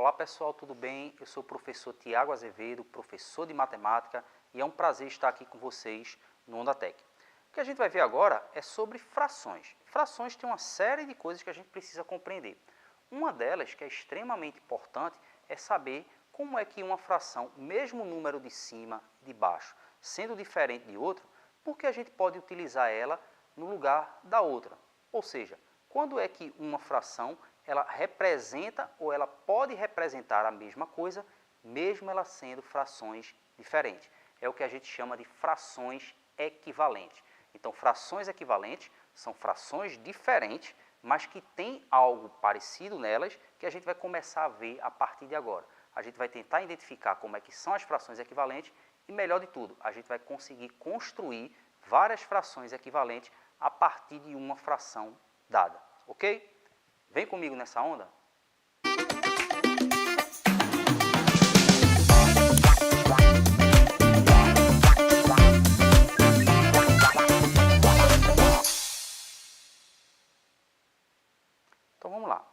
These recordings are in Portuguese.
Olá pessoal, tudo bem? Eu sou o professor Tiago Azevedo, professor de matemática, e é um prazer estar aqui com vocês no OndaTech. O que a gente vai ver agora é sobre frações. Frações têm uma série de coisas que a gente precisa compreender. Uma delas, que é extremamente importante, é saber como é que uma fração, mesmo o número de cima e de baixo, sendo diferente de outro, porque a gente pode utilizar ela no lugar da outra. Ou seja, quando é que uma fração ela representa ou ela pode representar a mesma coisa, mesmo ela sendo frações diferentes. É o que a gente chama de frações equivalentes. Então, frações equivalentes são frações diferentes, mas que têm algo parecido nelas, que a gente vai começar a ver a partir de agora. A gente vai tentar identificar como é que são as frações equivalentes e, melhor de tudo, a gente vai conseguir construir várias frações equivalentes a partir de uma fração dada, ok? Vem comigo nessa onda? Então vamos lá.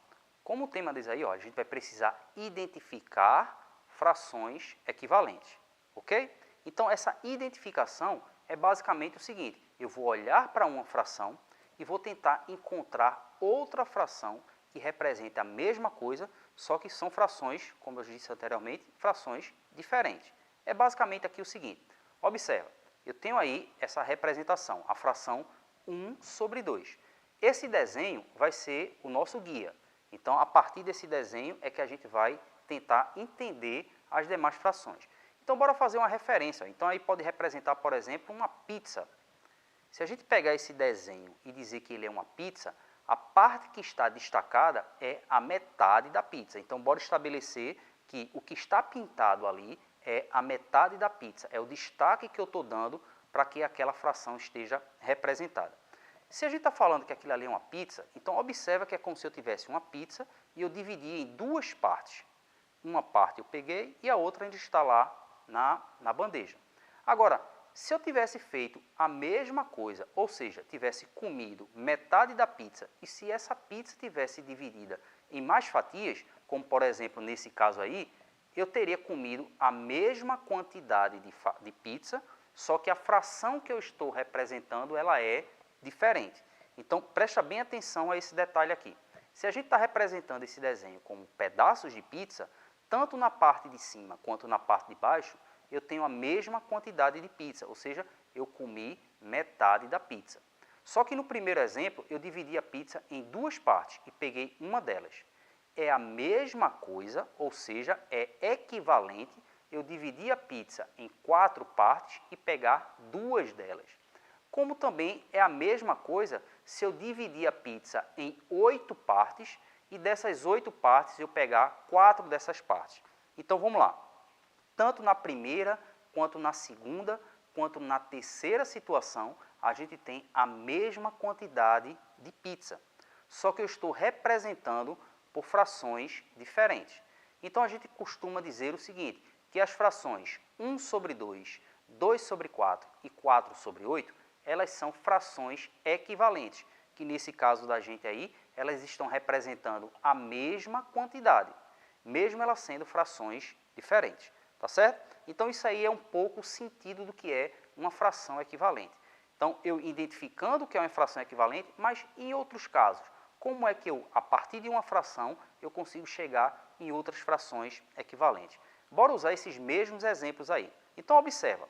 Como o tema diz aí, ó, a gente vai precisar identificar frações equivalentes, ok? Então essa identificação é basicamente o seguinte: eu vou olhar para uma fração e vou tentar encontrar outra fração que represente a mesma coisa, só que são frações, como eu disse anteriormente, frações diferentes. É basicamente aqui o seguinte: observa, eu tenho aí essa representação, a fração 1 sobre 2. Esse desenho vai ser o nosso guia. Então, a partir desse desenho é que a gente vai tentar entender as demais frações. Então, bora fazer uma referência. Então, aí pode representar, por exemplo, uma pizza. Se a gente pegar esse desenho e dizer que ele é uma pizza, a parte que está destacada é a metade da pizza. Então, bora estabelecer que o que está pintado ali é a metade da pizza. É o destaque que eu estou dando para que aquela fração esteja representada. Se a gente está falando que aquilo ali é uma pizza, então observa que é como se eu tivesse uma pizza e eu dividi em duas partes. Uma parte eu peguei e a outra ainda está lá na bandeja. Agora, se eu tivesse feito a mesma coisa, ou seja, tivesse comido metade da pizza, e se essa pizza tivesse dividida em mais fatias, como por exemplo nesse caso aí, eu teria comido a mesma quantidade de pizza, só que a fração que eu estou representando ela é diferente. Então, presta bem atenção a esse detalhe aqui. Se a gente está representando esse desenho como pedaços de pizza, tanto na parte de cima quanto na parte de baixo, eu tenho a mesma quantidade de pizza, ou seja, eu comi metade da pizza. Só que no primeiro exemplo, eu dividi a pizza em duas partes e peguei uma delas. É a mesma coisa, ou seja, é equivalente eu dividir a pizza em 4 partes e pegar duas delas. Como também é a mesma coisa se eu dividir a pizza em 8 partes e dessas 8 partes eu pegar 4 dessas partes. Então vamos lá. Tanto na primeira, quanto na segunda, quanto na terceira situação, a gente tem a mesma quantidade de pizza. Só que eu estou representando por frações diferentes. Então a gente costuma dizer o seguinte, que as frações 1 sobre 2, 2 sobre 4 e 4 sobre 8, elas são frações equivalentes, que nesse caso da gente aí, elas estão representando a mesma quantidade, mesmo elas sendo frações diferentes, tá certo? Então isso aí é um pouco o sentido do que é uma fração equivalente. Então eu identificando o que é uma fração equivalente, mas em outros casos, como é que eu, a partir de uma fração, eu consigo chegar em outras frações equivalentes? Bora usar esses mesmos exemplos aí. Então observa,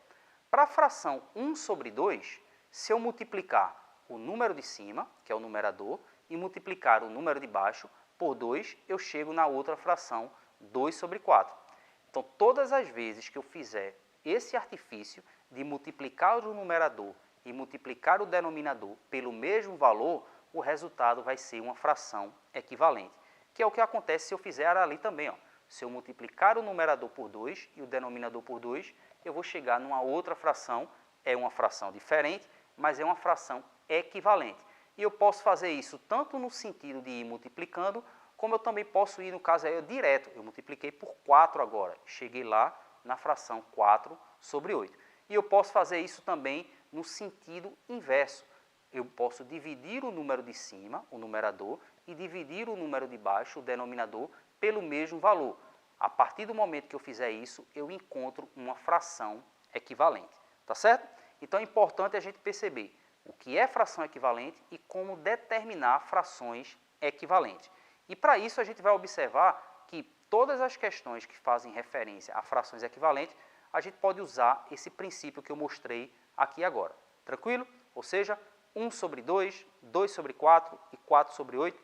para a fração 1 sobre 2, se eu multiplicar o número de cima, que é o numerador, e multiplicar o número de baixo por 2, eu chego na outra fração 2 sobre 4. Então, todas as vezes que eu fizer esse artifício de multiplicar o numerador e multiplicar o denominador pelo mesmo valor, o resultado vai ser uma fração equivalente, que é o que acontece se eu fizer ali também. Ó. Se eu multiplicar o numerador por 2 e o denominador por 2, eu vou chegar numa outra fração, é uma fração diferente, mas é uma fração equivalente. E eu posso fazer isso tanto no sentido de ir multiplicando, como eu também posso ir, no caso aí, direto. Eu multipliquei por 4 agora, cheguei lá na fração 4 sobre 8. E eu posso fazer isso também no sentido inverso. Eu posso dividir o número de cima, o numerador, e dividir o número de baixo, o denominador, pelo mesmo valor. A partir do momento que eu fizer isso, eu encontro uma fração equivalente, tá certo? Então é importante a gente perceber o que é fração equivalente e como determinar frações equivalentes. E para isso a gente vai observar que todas as questões que fazem referência a frações equivalentes, a gente pode usar esse princípio que eu mostrei aqui agora. Tranquilo? Ou seja, 1 sobre 2, 2 sobre 4 e 4 sobre 8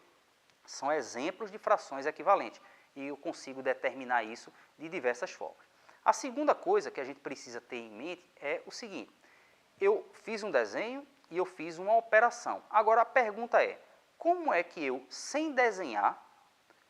são exemplos de frações equivalentes. E eu consigo determinar isso de diversas formas. A segunda coisa que a gente precisa ter em mente é o seguinte. Eu fiz um desenho e eu fiz uma operação. Agora a pergunta é, como é que eu, sem desenhar,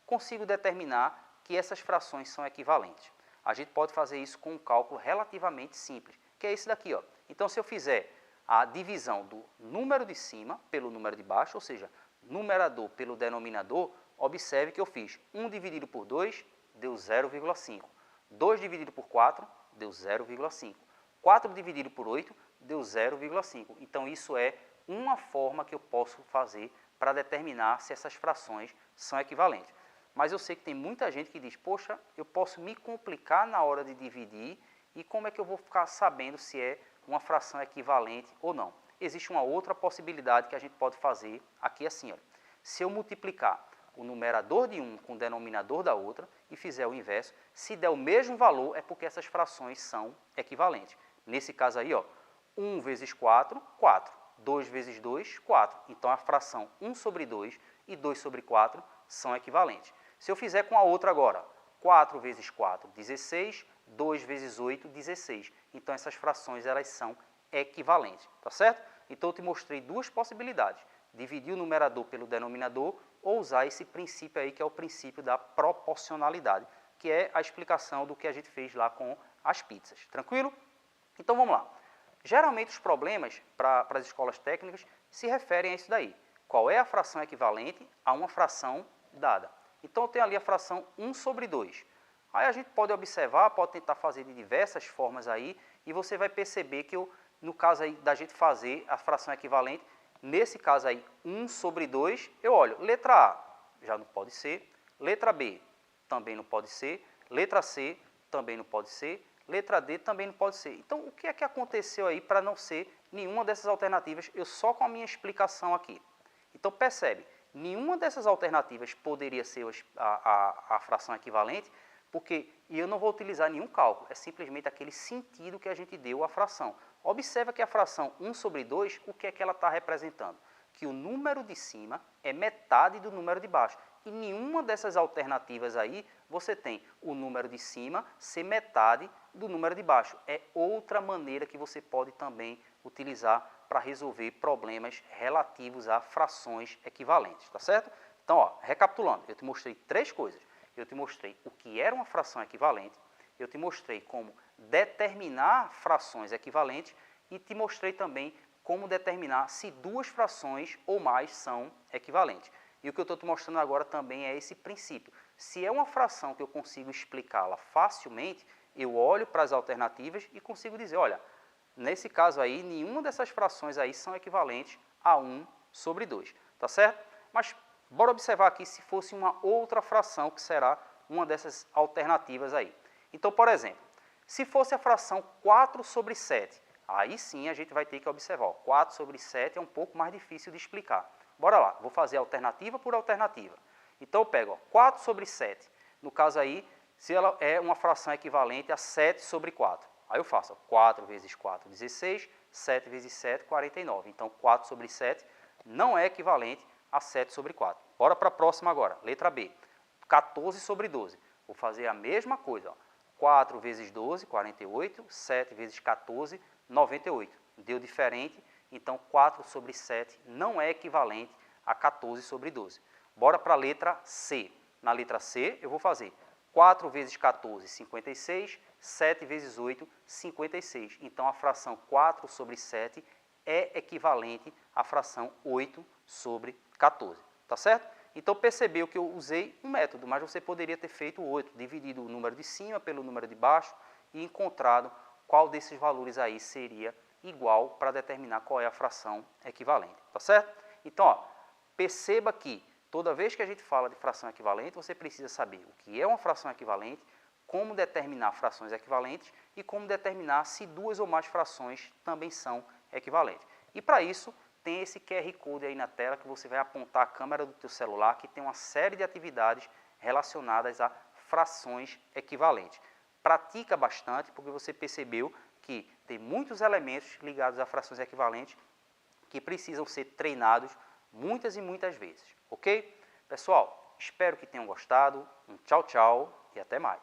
consigo determinar que essas frações são equivalentes? A gente pode fazer isso com um cálculo relativamente simples, que é esse daqui, ó. Então, se eu fizer a divisão do número de cima pelo número de baixo, ou seja, numerador pelo denominador, observe que eu fiz 1 dividido por 2, deu 0,5. 2 dividido por 4, deu 0,5. 4 dividido por 8, deu 0,5. Então, isso é uma forma que eu posso fazer para determinar se essas frações são equivalentes. Mas eu sei que tem muita gente que diz, poxa, eu posso me complicar na hora de dividir e como é que eu vou ficar sabendo se é uma fração equivalente ou não? Existe uma outra possibilidade que a gente pode fazer aqui assim, olha. Se eu multiplicar o numerador de um com o denominador da outra e fizer o inverso, se der o mesmo valor, é porque essas frações são equivalentes. Nesse caso aí, ó, 1 vezes 4, 4. 2 vezes 2, 4. Então, a fração 1 sobre 2 e 2 sobre 4 são equivalentes. Se eu fizer com a outra agora, 4 vezes 4, 16, 2 vezes 8, 16. Então, essas frações elas são equivalentes, tá certo? Então, eu te mostrei duas possibilidades. Dividir o numerador pelo denominador ou usar esse princípio aí, que é o princípio da proporcionalidade, que é a explicação do que a gente fez lá com as pizzas. Tranquilo? Então, vamos lá. Geralmente, os problemas para as escolas técnicas se referem a isso daí. Qual é a fração equivalente a uma fração dada? Então, eu tenho ali a fração 1 sobre 2. Aí a gente pode observar, pode tentar fazer de diversas formas aí, e você vai perceber que, no caso aí da gente fazer a fração equivalente, nesse caso aí, 1 sobre 2, eu olho, letra A já não pode ser, letra B também não pode ser, letra C também não pode ser, letra D também não pode ser. Então, o que é que aconteceu aí para não ser nenhuma dessas alternativas, eu só com a minha explicação aqui? Então, percebe, nenhuma dessas alternativas poderia ser a fração equivalente, porque eu não vou utilizar nenhum cálculo, é simplesmente aquele sentido que a gente deu à fração. Observa que a fração 1 sobre 2, o que é que ela está representando? Que o número de cima é metade do número de baixo. E nenhuma dessas alternativas aí, você tem o número de cima ser metade do número de baixo. É outra maneira que você pode também utilizar para resolver problemas relativos a frações equivalentes, tá certo? Então, ó, recapitulando, eu te mostrei três coisas. Eu te mostrei o que era uma fração equivalente, eu te mostrei como determinar frações equivalentes e te mostrei também como determinar se duas frações ou mais são equivalentes. E o que eu estou te mostrando agora também é esse princípio. Se é uma fração que eu consigo explicá-la facilmente, eu olho para as alternativas e consigo dizer, olha, nesse caso aí, nenhuma dessas frações aí são equivalentes a 1 sobre 2, tá certo? Mas bora observar aqui se fosse uma outra fração que será uma dessas alternativas aí. Então, por exemplo, se fosse a fração 4 sobre 7, aí sim a gente vai ter que observar. Ó, 4 sobre 7 é um pouco mais difícil de explicar. Bora lá, vou fazer alternativa por alternativa. Então eu pego ó, 4 sobre 7. No caso aí, se ela é uma fração equivalente a 7 sobre 4. Aí eu faço ó, 4 vezes 4, 16, 7 vezes 7, 49. Então 4 sobre 7 não é equivalente a 7 sobre 4. Bora para a próxima agora, letra B. 14 sobre 12. Vou fazer a mesma coisa. Ó. 4 vezes 12, 48. 7 vezes 14, 98. Deu diferente, então 4 sobre 7 não é equivalente a 14 sobre 12. Bora para a letra C. Na letra C, eu vou fazer 4 vezes 14, 56. 7 vezes 8, 56. Então, a fração 4 sobre 7 é equivalente à fração 8 sobre 14. Tá certo? Então, percebeu que eu usei um método, mas você poderia ter feito 8, dividido o número de cima pelo número de baixo e encontrado qual desses valores aí seria igual para determinar qual é a fração equivalente. Tá certo? Então, ó, perceba que toda vez que a gente fala de fração equivalente, você precisa saber o que é uma fração equivalente, como determinar frações equivalentes e como determinar se duas ou mais frações também são equivalentes. E para isso, tem esse QR Code aí na tela que você vai apontar a câmera do teu celular, que tem uma série de atividades relacionadas a frações equivalentes. Pratica bastante, porque você percebeu que tem muitos elementos ligados a frações equivalentes que precisam ser treinados muitas e muitas vezes, ok? Pessoal, espero que tenham gostado. Um tchau, tchau e até mais.